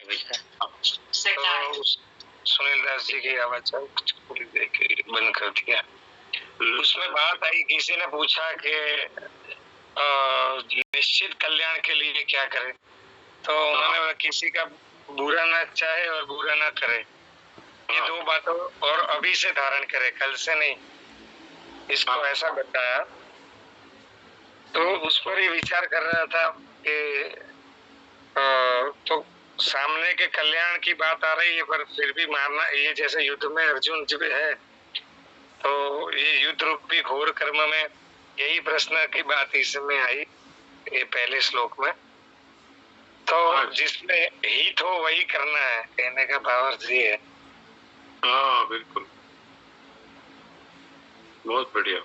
तो सुनील दास जी की आवाज थोड़ी देर के लिए बंद कर दिया। उसमें बात आई, किसी ने पूछा कि निश्चित कल्याण के लिए क्या करें, तो उन्होंने किसी का बुरा ना चाहे और बुरा ना करे, ये दो बातों और अभी से धारण करे, कल से नहीं, इसको ऐसा बताया। तो उस पर ही विचार कर रहा था कि तो सामने के कल्याण की बात आ रही है, पर फिर भी मारना, ये जैसे युद्ध में अर्जुन जब है, तो ये युद्ध रूपी घोर कर्म में यही प्रश्न की बात इसमें आई, ये पहले श्लोक में। तो जिसमें हित हो वही करना है, कहने का भावार्थ ये है। हाँ बिल्कुल, बहुत बढ़िया।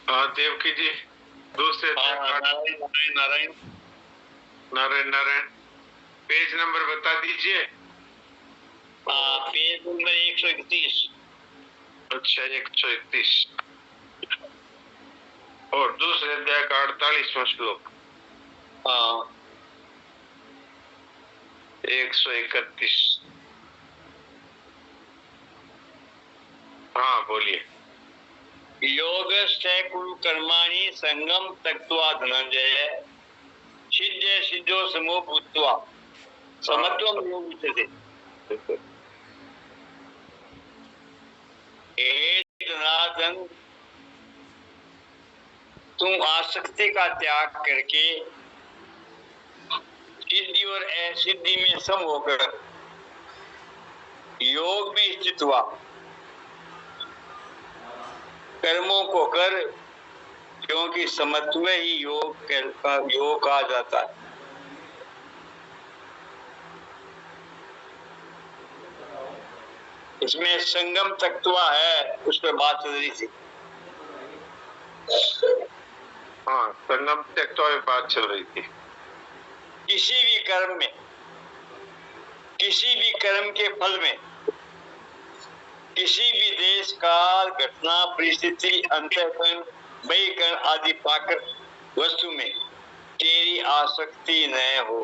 हाँ देवकी जी, दूसरे नारायण नारायण नारायण नारायण, पेज नंबर बता दीजिए। Page number 131। अच्छा 131 और दूसरे अध्याय का 48वां श्लोक। 131। हाँ बोलिए। योगस्थ कुरु कर्माणि संगम त्यक्त्वा धनंजय सिद्ध सिद्धो समो भूत्वा समत्वम योग उच्यते। जनार्दन, तुम आसक्ति का त्याग करके सिद्धि और असिद्धि में सम होकर योग में स्थित हुआ, कर्मों को कर, क्योंकि समत्व में ही योग कहा जाता है। इसमें संगम तत्वा है, उस पर बात चल रही थी। हाँ संगम त्यक्त्वा में बात चल रही थी। किसी भी कर्म में, किसी भी कर्म के फल में, किसी भी देश काल घटना परिस्थिति अंतःकरण बहिकरण आदि पाकर वस्तु में तेरी आसक्ति न हो।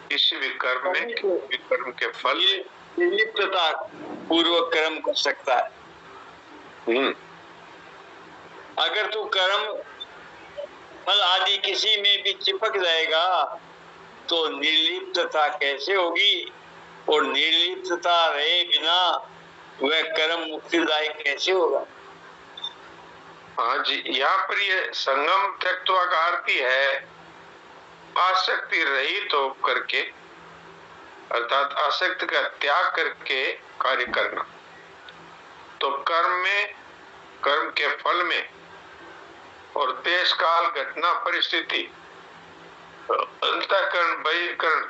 किसी भी कर्म में, किसी भी कर्म के फल निर्लिप्तता पूर्वक कर्म कर सकता है। अगर तू कर्म फल आदि किसी में भी चिपक जाएगा तो निर्लिप्तता कैसे होगी, और निर्लिप्तता रहे बिना वह कर्म मुक्तिदायक कैसे होगा। हाँ जी, यहाँ पर ये संगम त्यक्त्वा का अर्थ ही है आसक्ति रहित तो करके, अर्थात आसक्ति का त्याग करके कार्य करना। तो कर्म में, कर्म के फल में और देश काल घटना परिस्थिति अंतःकरण बहिकरण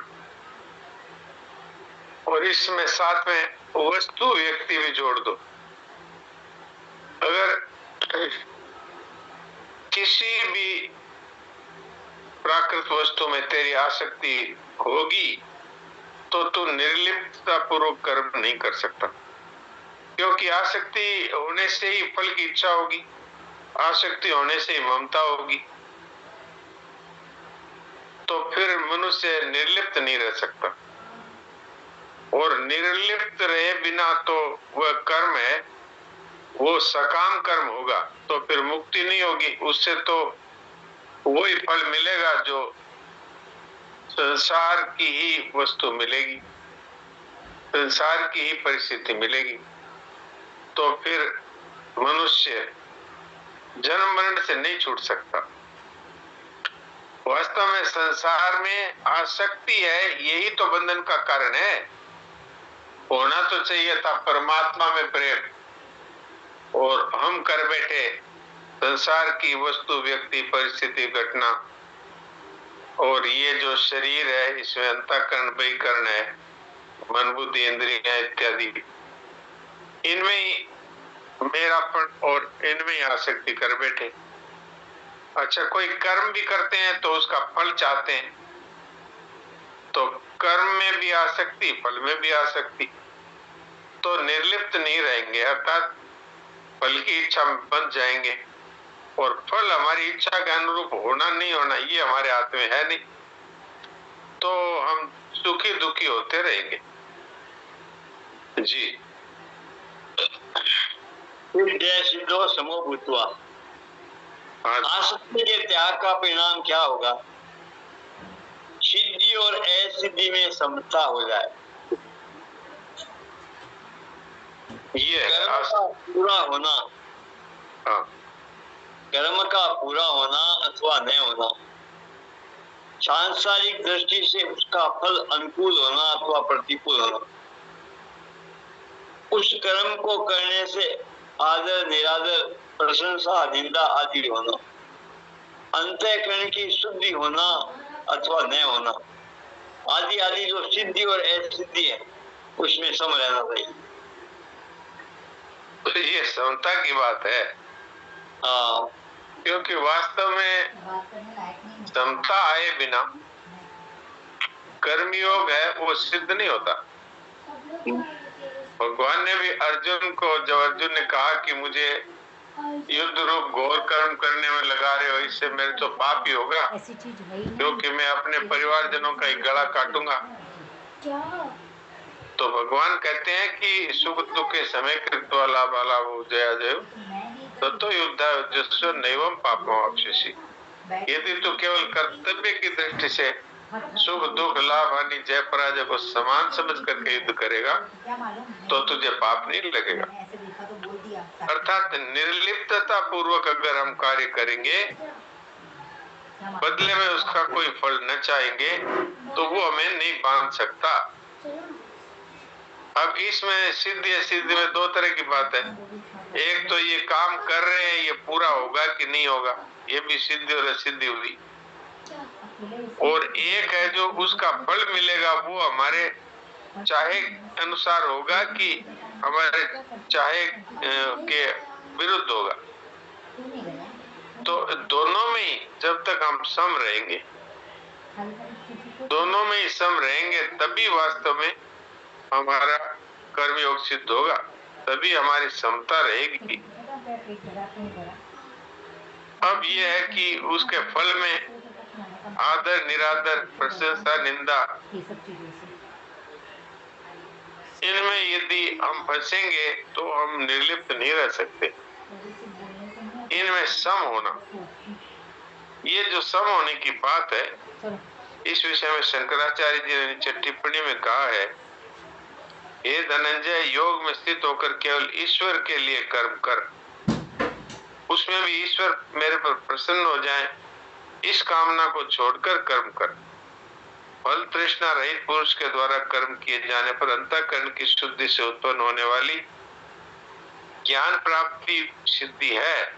और इसमें साथ में वस्तु व्यक्ति भी जोड़ दो। अगर किसी भी प्राकृत वस्तु में तेरी आसक्ति होगी तो तू निर्लिप्तता पूर्वक कर्म नहीं कर सकता, क्योंकि आसक्ति होने से ही फल की इच्छा होगी, आसक्ति होने से ही ममता होगी, तो फिर मनुष्य निर्लिप्त नहीं रह सकता। और निर्लिप्त रहे बिना तो वह कर्म है वो सकाम कर्म होगा, तो फिर मुक्ति नहीं होगी, उससे तो वही फल मिलेगा जो संसार की ही वस्तु मिलेगी, संसार की ही परिस्थिति मिलेगी। तो फिर मनुष्य जन्म मरण से नहीं छूट सकता। वास्तव में संसार में आसक्ति है, यही तो बंधन का कारण है। होना तो चाहिए था परमात्मा में प्रेम, और हम कर बैठे संसार की वस्तु व्यक्ति परिस्थिति घटना, और ये जो शरीर है इसमें अंतःकरण बहिकरण है, मन बुद्धि इंद्रियां इत्यादि, इनमें ही मेरापन और इनमें ही आसक्ति कर बैठे। अच्छा, कोई कर्म भी करते हैं तो उसका फल चाहते हैं, तो कर्म में भी आसक्ति, फल में भी आसक्ति, तो निर्लिप्त नहीं रहेंगे, अर्थात फल की इच्छा में बंध जाएंगे। और फल हमारी इच्छा के अनुरूप होना नहीं होना ये हमारे हाथ में है नहीं, तो हम सुखी दुखी होते रहेंगे। जी। सिद्धो समो भूत्वा, हाँ, आसक्ति के त्याग का परिणाम क्या होगा? सिद्धि और असिद्धि में समता हो जाए। ये है कर्म का पूरा होना, हाँ, कर्म का पूरा होना अथवा नहीं होना, सांसारिक दृष्टि से उसका फल अनुकूल होना अथवा प्रतिकूल होना, उस कर्म को करने से आदर निरादर प्रशंसा निंदा आदि होना, अंतःकरण की शुद्धि होना अथवा न होना, आदि आदि जो सिद्धि और असिद्धि है उसमें सम रहना चाहिए। तो ये समता की बात है। हाँ, क्योंकि वास्तव में समता आए बिना कर्मयोग है वो सिद्ध नहीं होता। भगवान ने भी अर्जुन को, जब अर्जुन ने कहा कि मुझे युद्ध रूप घोर कर्म करने में लगा रहे हो, इससे मेरे तो पाप ही होगा, क्योंकि मैं अपने परिवारजनों का ही गला काटूंगा। तो भगवान कहते हैं कि सुख दुख के समय कृत्वा लाभालाभो जयाजयो ततो युद्धायुज्यस्य नैवं पापमवाप्स्यसि। यदि तू केवल कर्तव्य की दृष्टि से सुख दुख लाभ हानि जय पराजय को समान समझ करके युद्ध करेगा तो तुझे पाप नहीं लगेगा। अर्थात निर्लिप्तता पूर्वक अगर हम कार्य करेंगे, बदले में उसका कोई फल न चाहेंगे, तो वो हमें नहीं बांध सकता। अब इसमें सिद्धि असिद्धि में दो तरह की बात है। एक तो ये काम कर रहे हैं, ये पूरा होगा कि नहीं होगा, ये भी सिद्धि और असिद्धि हुई। और एक है जो उसका फल मिलेगा वो हमारे चाहे अनुसार होगा कि हमारे चाहे के विरुद्ध होगा। तो दोनों में ही जब तक हम सम रहेंगे, दोनों में ही सम रहेंगे, तभी वास्तव में हमारा कर्मयोग सिद्ध होगा, तभी हमारी समता रहेगी। अब ये है कि उसके फल में आदर निरादर प्रशंसा निंदा, इनमें यदि हम फंसेंगे तो हम निर्लिप्त नहीं रह सकते। इनमें सम होना, ये जो सम होने की बात है, इस विषय में शंकराचार्य जी ने नीचे टिप्पणी में कहा है, हे धनंजय, योग में स्थित होकर केवल ईश्वर के लिए कर्म कर, उसमें भी ईश्वर मेरे पर प्रसन्न हो जाए, इस कामना को छोड़कर कर्म कर। फल तृष्णा रहित पुरुष के द्वारा कर्म किए जाने पर अंतःकरण की शुद्धि से उत्पन्न होने वाली ज्ञान प्राप्ति सिद्धि है,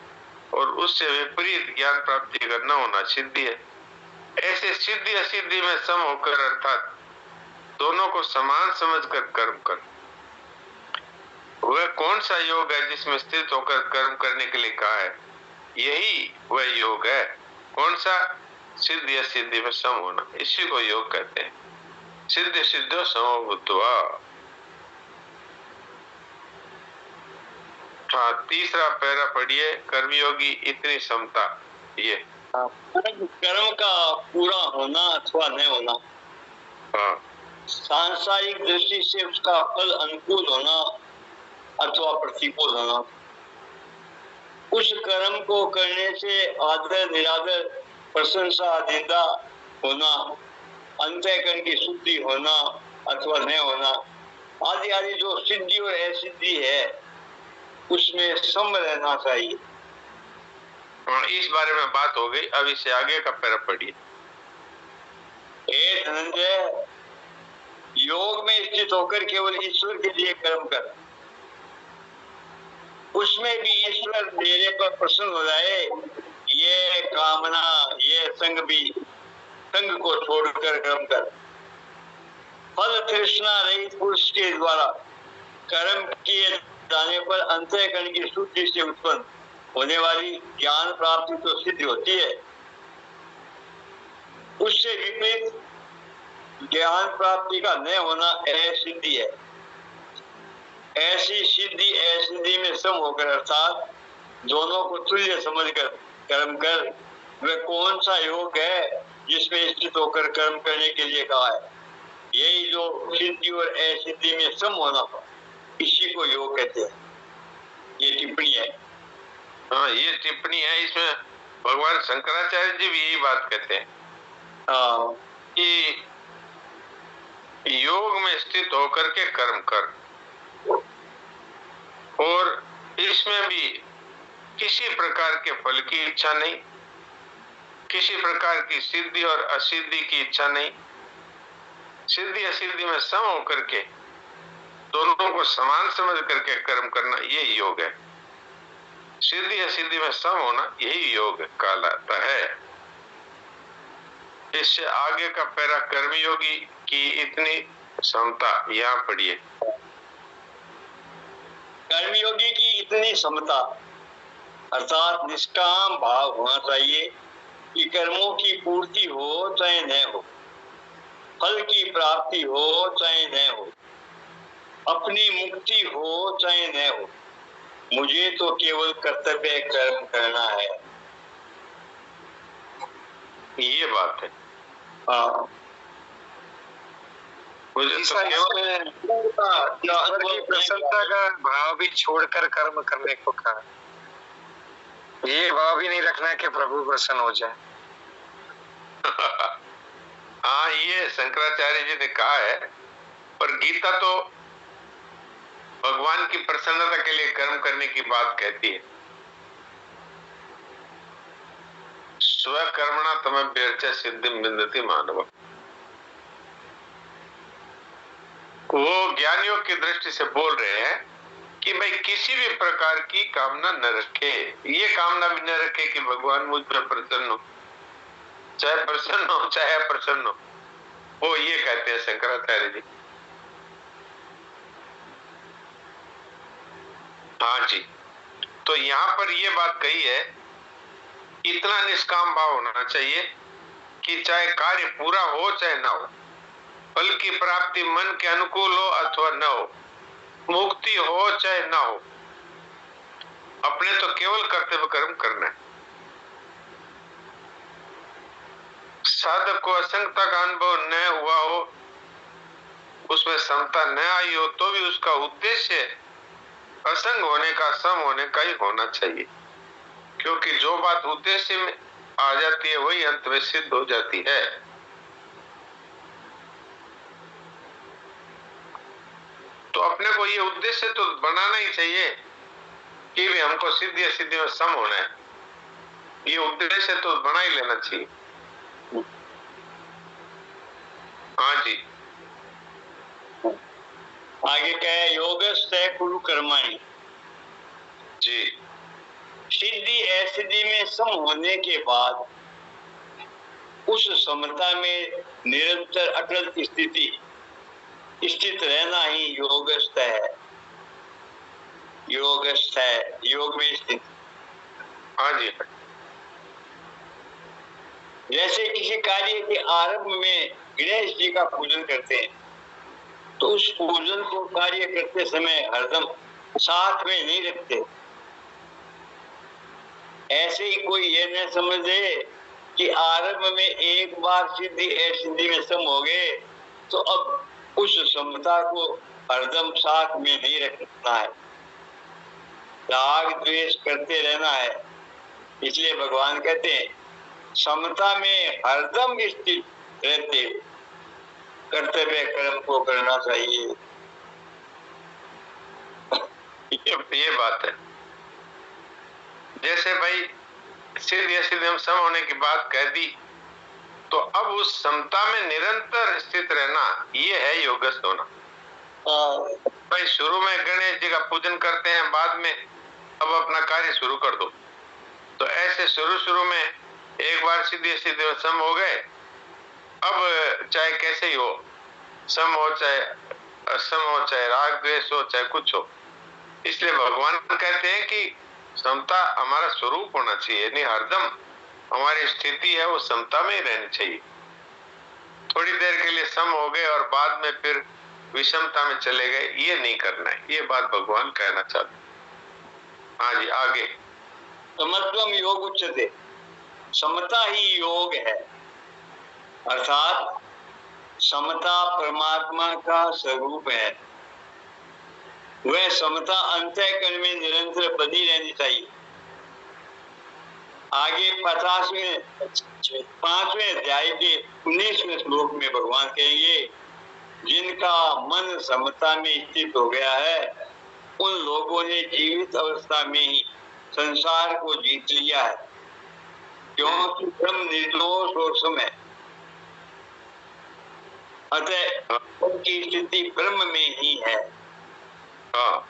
और उससे विपरीत ज्ञान प्राप्ति का न होना सिद्धि है। ऐसे सिद्धि असिद्धि में सम होकर, अर्थात दोनों को समान समझकर कर्म कर। वह कौन सा योग है जिसमें स्थित होकर कर्म करने के लिए कहा है? यही वह योग है। कौन सा? सिद्धि असिद्धि में सम होना, इसी को योग कहते हैं। सिद्धि सिद्धो समो भूत्वा। हाँ, तीसरा पैरा पढ़िए, कर्मयोगी इतनी समता। ये कर्म का पूरा होना अथवा नहीं होना, हाँ, सांसारिक दृष्टि से उसका फल अनुकूल होना अथवा प्रतिकूल होना, उस कर्म को करने से आदर निरादर प्रशंसा निंदा होना, अंतःकरण की शुद्धि होना अथवा नहीं होना, आदि आदि जो सिद्धि और असिद्धि है उसमें सम रहना चाहिए। और इस बारे में बात हो गई। अब इससे आगे का पैरा पढ़िए। हे धनंजय, योग में स्थित होकर केवल ईश्वर के लिए कर्म कर, उसमें भी ईश्वर मेरे पर प्रसन्न हो जाए, ये कामना, ये संग भी, संग को छोड़कर कर्म कर। फल तृष्णा रहित पुरुष के द्वारा कर्म किए जाने पर अंतःकरण की शुद्धि से उत्पन्न होने वाली ज्ञान प्राप्ति तो सिद्ध होती है, उससे विपरीत ज्ञान प्राप्ति का न होना असिद्धि है। ऐसी सिद्धि असिद्धि में सम होकर, अर्थात दोनों को तुल्य समझकर कर्म कर, वह कौन सा योग है जिसमें स्थित होकर कर्म करने के लिए कहा है? यही जो सिद्धि और असिद्धि में सम होना, इसी को योग कहते हैं। ये टिप्पणी है। हाँ, ये टिप्पणी है। इसमें भगवान शंकराचार्य जी भी यही बात कहते हैं कि योग में स्थित होकर के कर्म कर, और इसमें भी किसी प्रकार के फल की इच्छा नहीं, किसी प्रकार की सिद्धि और असिद्धि की इच्छा नहीं। सिद्धि असिद्धि में सम होकर के दोनों को समान समझ करके कर्म करना, ये योग है। सिद्धि असिद्धि में सम होना, यही योग कहलाता है। इससे आगे का पैरा कर्मयोगी की इतनी समता, यहाँ पढ़िए। कर्मयोगी की इतनी समता अर्थात निष्काम भाव होना चाहिए कि कर्मों की पूर्ति हो चाहे न हो, फल की प्राप्ति हो चाहे न हो, अपनी मुक्ति हो चाहे न हो, मुझे तो केवल कर्तव्य कर्म करना है। ये बात है। हाँ, मुझे तो ईश्वर की प्रसन्नता का भाव भी छोड़कर कर्म करने को कहा। ये भाव भी नहीं रखना कि प्रभु प्रसन्न हो जाए। हाँ, ये शंकराचार्य जी ने कहा है, पर गीता तो भगवान की प्रसन्नता के लिए कर्म करने की बात कहती है। स्वकर्मणा तमभ्यर्च्य सिद्धिं विन्दति मानव। वो ज्ञानियों की दृष्टि से बोल रहे हैं कि भाई किसी भी प्रकार की कामना न रखे। ये कामना भी न रखे कि भगवान मुझ पर प्रसन्न हो, चाहे प्रसन्न हो चाहे अप्रसन्न हो। वो ये कहते हैं शंकराचार्य जी। हाँ जी, तो यहाँ पर ये बात कही है, इतना निष्काम भाव होना चाहिए कि चाहे कार्य पूरा हो चाहे ना हो, फल की प्राप्ति मन के अनुकूल हो अथवा न हो, मुक्ति हो चाहे ना हो, अपने तो केवल कर्तव्य कर्म करना है। साधक को असंगता का अनुभव न हुआ हो, उसमें समता न आई हो, तो भी उसका उद्देश्य असंग होने का, सम होने का ही होना चाहिए। क्योंकि जो बात उद्देश्य में आ जाती है वही अंत में सिद्ध हो जाती है। तो अपने को ये उद्देश्य तो बनाना ही चाहिए कि भी हमको सिद्धि असिद्धि में सम होना है। ये उद्देश्य तो बना ही लेना चाहिए। हाँ जी, आगे क्या है? योगस्थ कुरु कर्माणि। जी, सिद्धि असिद्धि में सम होने के बाद उस समता में निरंतर अटल स्थित रहना ही योगस्थ है। योगस्थ है, योग में स्थित। हाँ जी। जैसे किसी कार्य के आरंभ में गणेश जी का पूजन करते हैं, तो उस पूजन को कार्य करते समय हरदम साथ में नहीं रखते। ऐसे ही कोई ये न समझे कि आरंभ में एक बार सिद्धि असिद्धि में सम हो गए तो अब उस समता को हरदम साथ में नहीं रखना है, राग द्वेष करते रहना है। इसलिए भगवान कहते हैं समता में हरदम स्थित रहते कर्तव्य कर्म को करना चाहिए। ये बात है। जैसे भाई सिद्धि असिद्धि में सम होने की बात कह दी, तो अब उस समता में निरंतर स्थित रहना, ये है योगस्थ होना। भाई शुरू में गणेश जी का पूजन करते हैं, बाद में अब अपना कार्य शुरू कर दो। तो ऐसे शुरू में एक बार सिद्धि असिद्धि में सम हो गए, अब चाहे कैसे ही हो, सम हो चाहे असम हो, चाहे राग द्वेष हो, चाहे कुछ हो। इसलिए भगवान कहते हैं कि समता हमारा स्वरूप होना चाहिए, नहीं हरदम हमारी स्थिति है वो समता में ही रहनी चाहिए। थोड़ी देर के लिए सम हो गए और बाद में फिर विषमता में चले गए, ये नहीं करना है। ये बात भगवान कहना चाहते हैं। हाँ जी, आगे। समत्वम योग उच्यते, समता ही योग है। अर्थात समता परमात्मा का स्वरूप है। वह समता अंतःकरण में निरंतर बनी रहनी चाहिए। आगे 5वें अध्याय के 19वें श्लोक में भगवान कहेंगे, जिनका मन समता में स्थित हो गया है उन लोगों ने जीवित अवस्था में ही संसार को जीत लिया है, क्योंकि ब्रह्म निर्दोष और सम है। अतः उनकी स्थिति ब्रह्म में ही है। हाँ,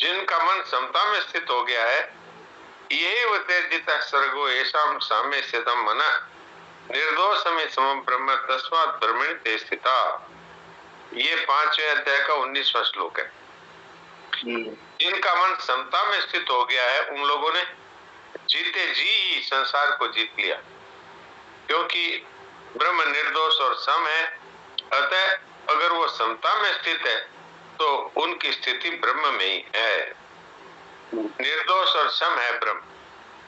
जिनका मन समता में स्थित हो गया है, यही वतेजिता स्वर्गो येषां साम्ये स्थितं मनः निर्दोषमे समं ब्रह्म तस्मात् ब्रह्मणि ते स्थिता। ये 5वें अध्याय का 19वां श्लोक है। जिनका मन समता में स्थित हो गया है उन लोगों ने जीते जी ही संसार को जीत लिया, क्योंकि ब्रह्म निर्दोष और सम है। अतः अगर वो समता में स्थित है तो उनकी स्थिति ब्रह्म में ही है। निर्दोष और सम है ब्रह्म,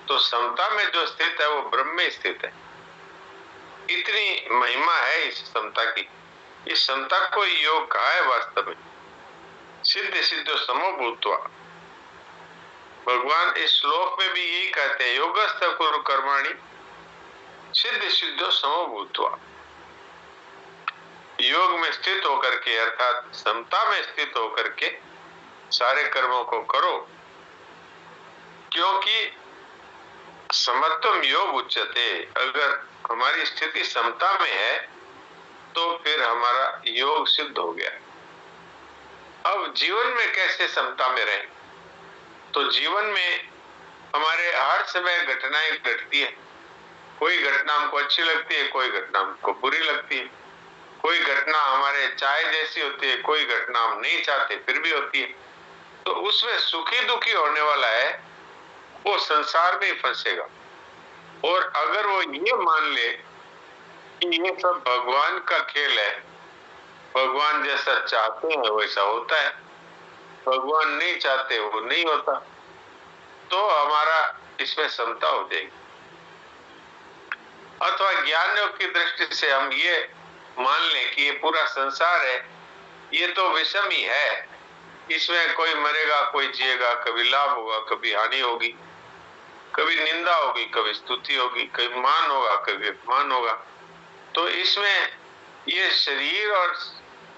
तो समता में जो स्थित है वो ब्रह्म में स्थित है। इतनी महिमा है इस समता की। इस समता को योग कहा है वास्तव में। सिद्ध सिद्धो समो भूत्वा, भगवान इस श्लोक में भी यही कहते हैं, योगस्थ कुरु कर्माणि सिद्ध सिद्धो समो भूत्वा। योग में स्थित होकर के अर्थात समता में स्थित होकर के सारे कर्मों को करो, क्योंकि समत्वम योग उच्यते। अगर हमारी स्थिति समता में है तो फिर हमारा योग सिद्ध हो गया। अब जीवन में कैसे समता में रहें? तो जीवन में हमारे हर समय घटनाएं घटती है। कोई घटना हमको अच्छी लगती है, कोई घटना हमको बुरी लगती है। कोई घटना हमारे चाहे जैसी होती है, कोई घटना हम नहीं चाहते फिर भी होती है। तो उसमें सुखी दुखी होने वाला है वो संसार में ही फंसेगा। और अगर वो ये मान ले कि ये सब भगवान का खेल है, भगवान जैसा चाहते हैं वैसा होता है, भगवान नहीं चाहते वो नहीं होता, तो हमारा इसमें समता हो जाएगी। अथवा ज्ञान योग की दृष्टि से हम ये मान लें कि ये पूरा संसार है, ये तो विषम ही है, इसमें कोई मरेगा कोई जिएगा, कभी लाभ होगा कभी हानि होगी, कभी निंदा होगी कभी स्तुति होगी, कभी मान होगा कभी अपमान होगा। तो इसमें ये शरीर और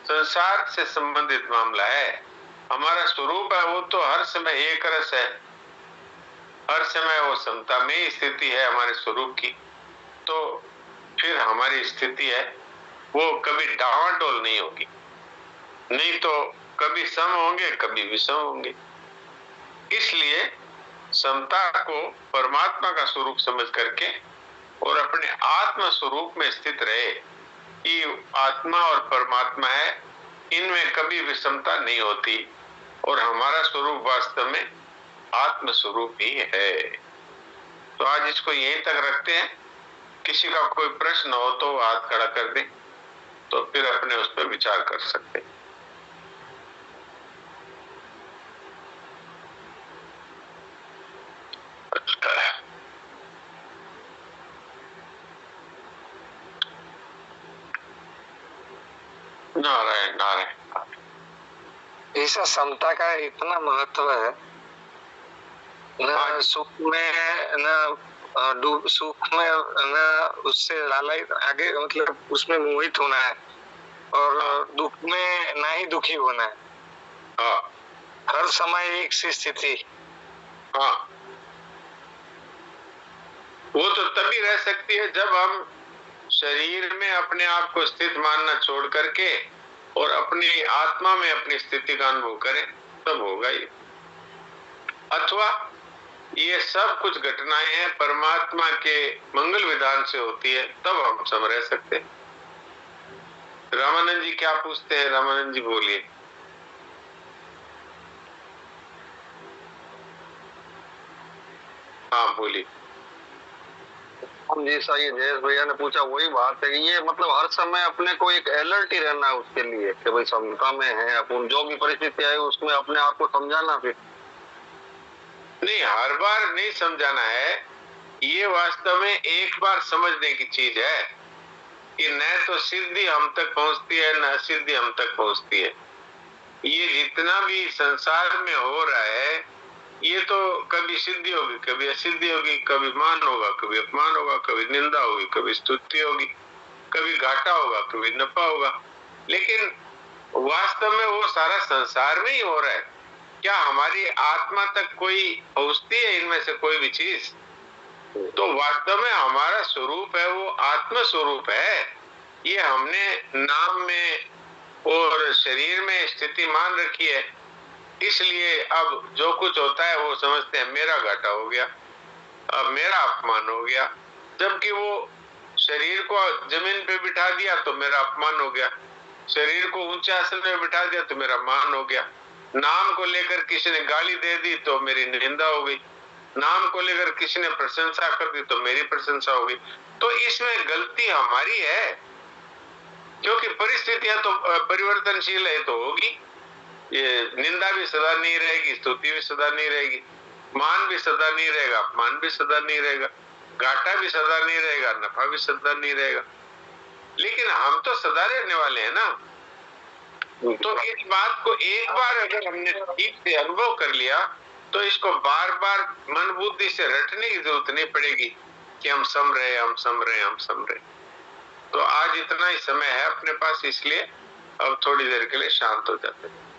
संसार से संबंधित मामला है। हमारा स्वरूप है वो तो हर समय एक रस है, हर समय वो समता में ही स्थिति है हमारे स्वरूप की। तो फिर हमारी स्थिति है वो कभी डावाडोल नहीं होगी, नहीं तो कभी सम होंगे कभी विषम होंगे। इसलिए समता को परमात्मा का स्वरूप समझ करके और अपने आत्म स्वरूप में स्थित रहे कि आत्मा और परमात्मा है, इनमें कभी विषमता नहीं होती और हमारा स्वरूप वास्तव में आत्म स्वरूप ही है। तो आज इसको यहीं तक रखते हैं। किसी का कोई प्रश्न हो तो हाथ खड़ा कर दे, तो फिर अपने उस पर विचार कर सकते हैं। नारायण नारायण। ऐसा समता का इतना महत्व है न, सुख में न सुख में न उससे लालच आगे, मतलब उसमें मोहित होना है, और दुख में ना ही दुखी होना है। हाँ, हर समय एक सी स्थिति। हाँ, वो तो तभी रह सकती है जब हम शरीर में अपने आप को स्थित मानना छोड़ करके और अपनी आत्मा में अपनी स्थिति का अनुभव करें, तब होगा ये। अथवा ये सब कुछ घटनाएं हैं परमात्मा के मंगल विधान से होती है, तब हम सम रह सकते हैं। रामानंद जी क्या पूछते हैं? रामानंद जी बोलिए। हाँ बोलिए। जैसा ये जयेश भैया ने पूछा वही बात है कि ये मतलब हर समय अपने को एक अलर्ट ही रहना है उसके लिए कि भाई समता में है, अपन जो भी परिस्थिति आए उसमें अपने आप को समझाना। फिर नहीं, हर बार नहीं समझाना है। ये वास्तव में एक बार समझने की चीज है कि न तो सिद्धि हम तक पहुंचती है न असिद्धि हम तक पहुंचती है। ये जितना भी संसार में हो रहा है, ये तो कभी सिद्धि होगी, कभी असिद्धि होगी, कभी मान होगा, कभी अपमान होगा, कभी निंदा होगी, कभी स्तुति होगी, कभी घाटा होगा, कभी नफा होगा। लेकिन वास्तव में वो सारा संसार में ही हो रहा है। क्या हमारी आत्मा तक कोई पहुंचती है इनमें से कोई भी चीज? तो वास्तव में हमारा स्वरूप है वो आत्म स्वरूप है। ये हमने नाम में और शरीर में स्थिति मान रखी है, इसलिए अब जो कुछ होता है वो समझते हैं मेरा घाटा हो गया, अब मेरा अपमान हो गया। जबकि वो शरीर को जमीन पे बिठा दिया तो मेरा अपमान हो गया, शरीर को ऊंचे आसन में बिठा दिया तो मेरा मान हो गया, नाम को लेकर किसी ने गाली दे दी तो मेरी निंदा हो गई, नाम को लेकर किसी ने प्रशंसा कर दी तो मेरी प्रशंसा हो गई। तो इसमें गलती हमारी है, क्योंकि परिस्थितियां तो परिवर्तनशील है, तो होगी। ये निंदा भी सदा नहीं रहेगी, स्तुति भी सदा नहीं रहेगी, मान भी सदा नहीं रहेगा, अपमान भी सदा नहीं रहेगा, घाटा भी सदा नहीं रहेगा, नफा भी सदा नहीं रहेगा। लेकिन हम तो सदा रहने वाले हैं ना। तो इस बात को एक बार अगर हमने ठीक से अनुभव कर लिया तो इसको बार बार मन बुद्धि से रटने की जरूरत नहीं पड़ेगी कि हम सम रहे, हम सम रहे, हम सम रहे। तो आज इतना ही समय है अपने पास, इसलिए अब थोड़ी देर के लिए शांत हो जाते हैं।